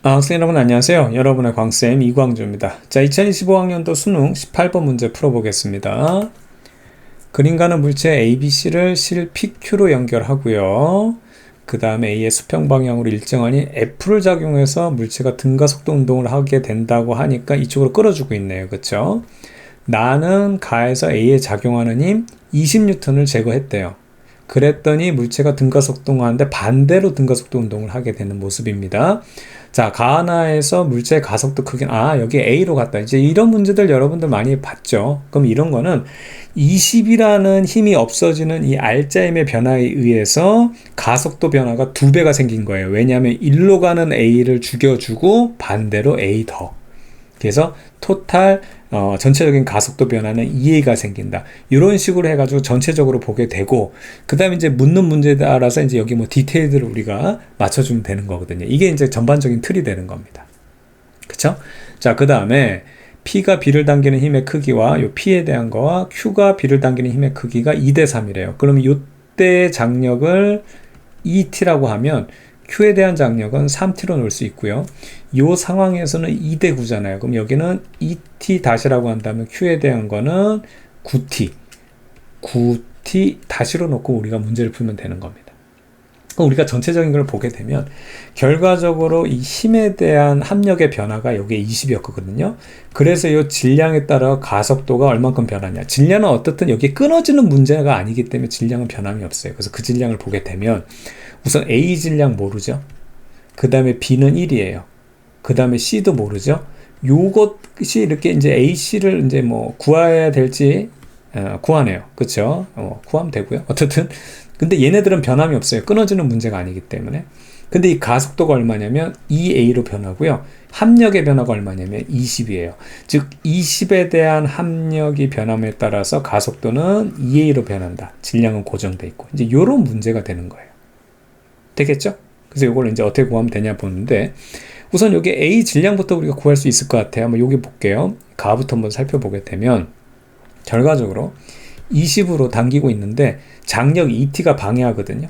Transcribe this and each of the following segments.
학생 여러분 안녕하세요. 여러분의 광쌤 이광주입니다. 자, 2025학년도 수능 18번 문제 풀어보겠습니다. 그림 가는 물체 ABC를 실 PQ로 연결하고요. 그 다음에 A의 수평 방향으로 일정하니 F를 작용해서 물체가 등가속도 운동을 하게 된다고 하니까 이쪽으로 끌어주고 있네요. 그쵸? 나는 가에서 A에 작용하는 힘 20N을 제거했대요. 그랬더니 물체가 등가속도 하는데 반대로 등가속도 운동을 하게 되는 모습입니다. 자, 가하나에서 물체의 가속도 크기는 여기 A로 갔다. 이제 이런 문제들 여러분들 많이 봤죠. 그럼 이런 거는 20이라는 힘이 없어지는 이 R자임의 변화에 의해서 가속도 변화가 2배가 생긴 거예요. 왜냐하면 1로 가는 A를 죽여주고 반대로 A 더. 그래서 토탈 전체적인 가속도 변화는 2A가 생긴다. 이런 식으로 해가지고 전체적으로 보게 되고, 그 다음에 이제 묻는 문제에 따라서 이제 여기 뭐 디테일들을 우리가 맞춰주면 되는 거거든요. 이게 이제 전반적인 틀이 되는 겁니다. 그쵸? 자, 그 다음에 P가 B를 당기는 힘의 크기와 요 P에 대한 거와 Q가 B를 당기는 힘의 크기가 2대 3이래요. 그러면 요때 장력을 2T라고 하면 Q에 대한 장력은 3T로 놓을 수 있고요. 이 상황에서는 2대 9잖아요. 그럼 여기는 2T-라고 한다면 Q에 대한 거는 9T. 9T-로 놓고 우리가 문제를 풀면 되는 겁니다. 우리가 전체적인 걸 보게 되면 결과적으로 이 힘에 대한 합력의 변화가 여기에 20이었거든요. 그래서 이 질량에 따라 가속도가 얼만큼 변하냐. 질량은 어떻든 여기 끊어지는 문제가 아니기 때문에 질량은 변함이 없어요. 그래서 그 질량을 보게 되면 우선 A 질량 모르죠. 그 다음에 B는 1이에요. 그 다음에 C도 모르죠. 요것이 이렇게 이제 AC를 이제 뭐 구해야 될지 구하네요. 그쵸? 구하면 되고요. 어쨌든 근데 얘네들은 변함이 없어요. 끊어지는 문제가 아니기 때문에. 근데 이 가속도가 얼마냐면 2A로 변하고요. 합력의 변화가 얼마냐면 20이에요. 즉 20에 대한 합력이 변함에 따라서 가속도는 2A로 변한다. 질량은 고정돼 있고. 이제 요런 문제가 되는 거예요. 되겠죠? 그래서 이걸 이제 어떻게 구하면 되냐 보는데, 우선 여기 A 질량부터 우리가 구할 수 있을 것 같아요. 한번 여기 볼게요. 가부터 한번 살펴보게 되면 결과적으로 20으로 당기고 있는데 장력 2T가 방해하거든요.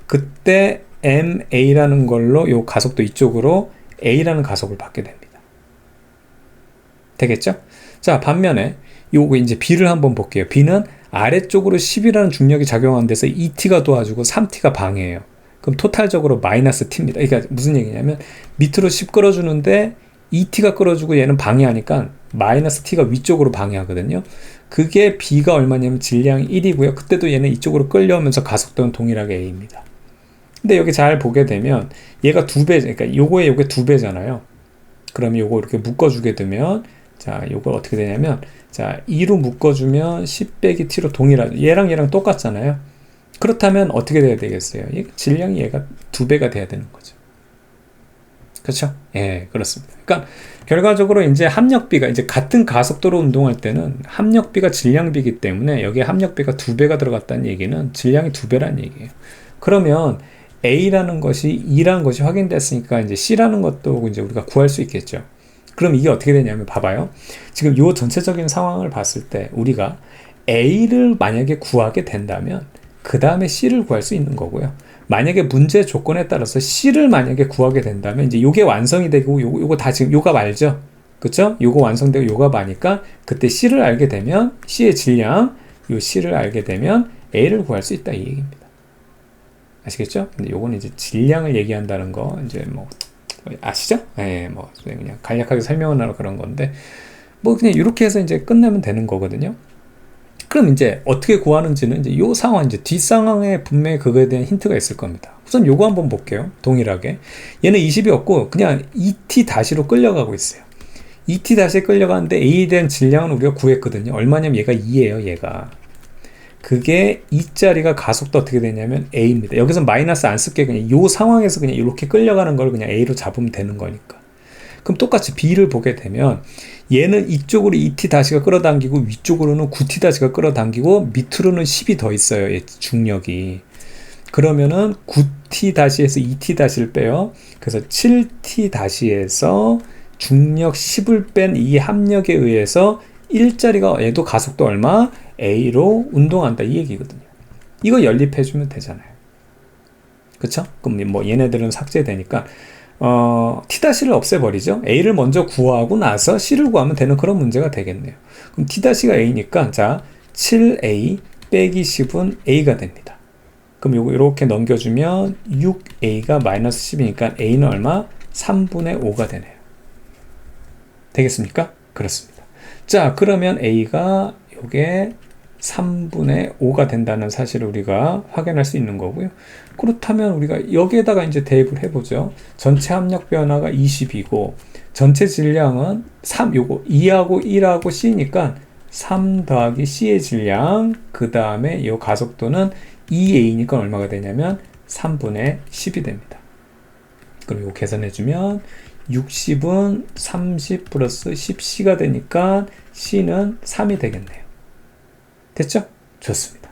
그때 MA라는 걸로 요 가속도 이쪽으로 A라는 가속을 받게 됩니다. 되겠죠? 자, 반면에 요거 이제 B를 한번 볼게요. B는 아래쪽으로 10이라는 중력이 작용하는 데서 2T가 도와주고 3T가 방해해요. 그럼 토탈적으로 마이너스 T입니다. 그러니까 무슨 얘기냐면 밑으로 10 끌어주는데 2T가 끌어주고 얘는 방해하니까 마이너스 T가 위쪽으로 방해하거든요. 그게 B가 얼마냐면 질량이 1이고요. 그때도 얘는 이쪽으로 끌려오면서 가속도는 동일하게 A입니다. 근데 여기 잘 보게 되면 얘가 2배, 그러니까 요게 2배잖아요. 그러면 요거 이렇게 묶어주게 되면, 자, 요거 어떻게 되냐면, 자, 2로 묶어주면 10 빼기 T로 동일하죠. 얘랑 똑같잖아요. 그렇다면 어떻게 돼야 되겠어요? 질량이 얘가 2배가 돼야 되는 거죠. 그렇죠? 예, 그렇습니다. 그러니까 결과적으로 이제 합력비가 이제 같은 가속도로 운동할 때는 합력비가 질량비이기 때문에 여기에 합력비가 2배가 들어갔다는 얘기는 질량이 2배라는 얘기예요. 그러면 A라는 것이 E라는 것이 확인됐으니까 이제 C라는 것도 이제 우리가 구할 수 있겠죠. 그럼 이게 어떻게 되냐면 봐봐요. 지금 요 전체적인 상황을 봤을 때 우리가 A를 만약에 구하게 된다면 그 다음에 C를 구할 수 있는 거고요. 만약에 문제 조건에 따라서 C를 만약에 구하게 된다면 이제 요게 완성이 되고 요거 다 지금 요가 말죠. 그쵸? 요거 완성되고 요가 마니까 그때 C를 알게 되면 C의 질량, 요 C를 알게 되면 A를 구할 수 있다 이 얘기입니다. 아시겠죠? 근데 요거는 이제 질량을 얘기한다는 거 이제 뭐 아시죠? 예, 뭐 그냥 간략하게 설명하려고 그런 건데 뭐 그냥 이렇게 해서 이제 끝내면 되는 거거든요. 그럼 이제 어떻게 구하는지는 이제 요 상황, 이제 뒷 상황에 분명히 그거에 대한 힌트가 있을 겁니다. 우선 요거 한번 볼게요. 동일하게. 얘는 20이었고, 그냥 2T-로 끌려가고 있어요. 2T-에 끌려가는데 A에 대한 질량은 우리가 구했거든요. 얼마냐면 얘가 2예요, 얘가. 그게 2짜리가 가속도 어떻게 되냐면 A입니다. 여기서 마이너스 안 쓸게. 그냥 요 상황에서 그냥 이렇게 끌려가는 걸 그냥 A로 잡으면 되는 거니까. 그럼 똑같이 B를 보게 되면 얘는 이쪽으로 2T-가 끌어당기고 위쪽으로는 9T-가 끌어당기고 밑으로는 10이 더 있어요. 얘 중력이. 그러면은 9T-에서 2T-를 빼요. 그래서 7T-에서 중력 10을 뺀 이 합력에 의해서 1짜리가 얘도 가속도 얼마? A로 운동한다 이 얘기거든요. 이거 연립해주면 되잖아요. 그쵸? 그럼 뭐 얘네들은 삭제되니까 T-를 없애버리죠. A를 먼저 구하고 나서 C를 구하면 되는 그런 문제가 되겠네요. 그럼 T-가 A니까, 자, 7A 빼기 10은 A가 됩니다. 그럼 요거 이렇게 넘겨주면 6A가 마이너스 10이니까 A는 얼마? 3분의 5가 되네요. 되겠습니까? 그렇습니다. 자, 그러면 A가 요게 3분의 5가 된다는 사실을 우리가 확인할 수 있는 거고요. 그렇다면 우리가 여기에다가 이제 대입을 해보죠. 전체 압력 변화가 20이고 전체 질량은 3, 요거 2하고 1하고 C니까 3 더하기 C의 질량, 그 다음에 요 가속도는 2A니까 얼마가 되냐면 3분의 10이 됩니다. 그럼 이거 계산해주면 60은 30 플러스 10C가 되니까 C는 3이 되겠네요. 됐죠? 좋습니다.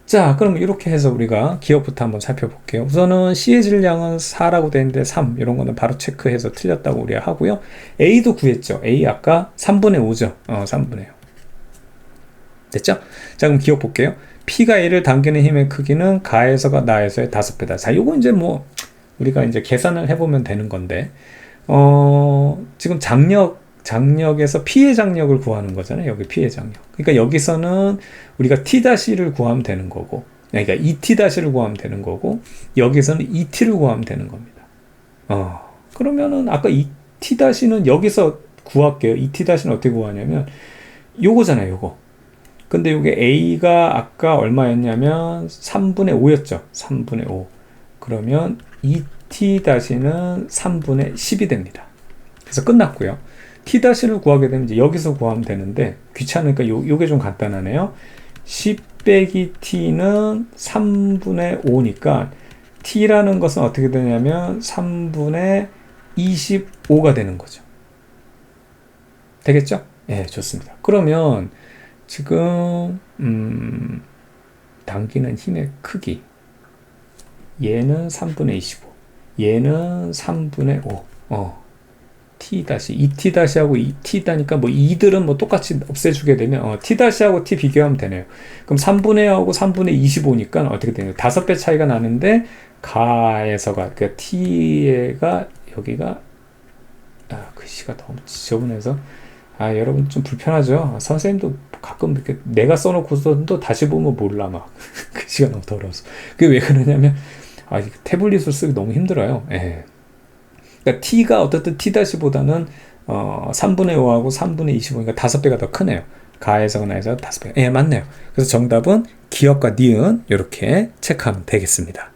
자, 그럼 이렇게 해서 우리가 기억부터 한번 살펴볼게요. 우선은 C의 질량은 4라고 되는데 3, 이런 거는 바로 체크해서 틀렸다고 우리가 하고요. A도 구했죠. A 아까 3분의 5죠. 3분의 5. 됐죠? 자, 그럼 기억 볼게요. P가 A를 당기는 힘의 크기는 가에서가 나에서의 5배다. 자, 요거 이제 뭐 우리가 이제 계산을 해보면 되는 건데, 지금 장력에서 P의 장력을 구하는 거잖아요. 여기 P의 장력. 그러니까 여기서는 우리가 T-를 구하면 되는 거고, 그러니까 ET-를 구하면 되는 거고, 여기서는 ET를 구하면 되는 겁니다. 그러면은 아까 ET-는 여기서 구할게요. ET-는 어떻게 구하냐면 요거잖아요. 요거. 근데 요게 A가 아까 얼마였냐면 3분의 5였죠. 3분의 5. 그러면 ET-는 3분의 10이 됩니다. 그래서 끝났고요. T-를 구하게 되면 이제 여기서 구하면 되는데 귀찮으니까 요게 좀 간단하네요. 10 빼기 T는 3분의 5니까 T라는 것은 어떻게 되냐면 3분의 25가 되는 거죠. 되겠죠? 예, 좋습니다. 그러면 지금 당기는 힘의 크기, 얘는 3분의 25, 얘는 3분의 5. ET-하고 ET-다니까 뭐 이들은 뭐 똑같이 없애주게 되면 T-하고 T 비교하면 되네요. 그럼 3분의 5하고 3분의 25니까 어떻게 되나요? 5배 차이가 나는데 가에서가 그러니까 T가 여기가 글씨가 너무 지저분해서 여러분 좀 불편하죠? 선생님도 가끔 이렇게 내가 써놓고서도 다시 보면 몰라 막 글씨가 너무 더러워서. 그게 왜 그러냐면 태블릿을 쓰기 너무 힘들어요. 예. 그러니까 T가 어떻든 T-보다는 3분의 5하고 3분의 25니까 5배가 더 크네요. 가에서 나에서 5배. 예, 맞네요. 그래서 정답은 기억과 니은 이렇게 체크하면 되겠습니다.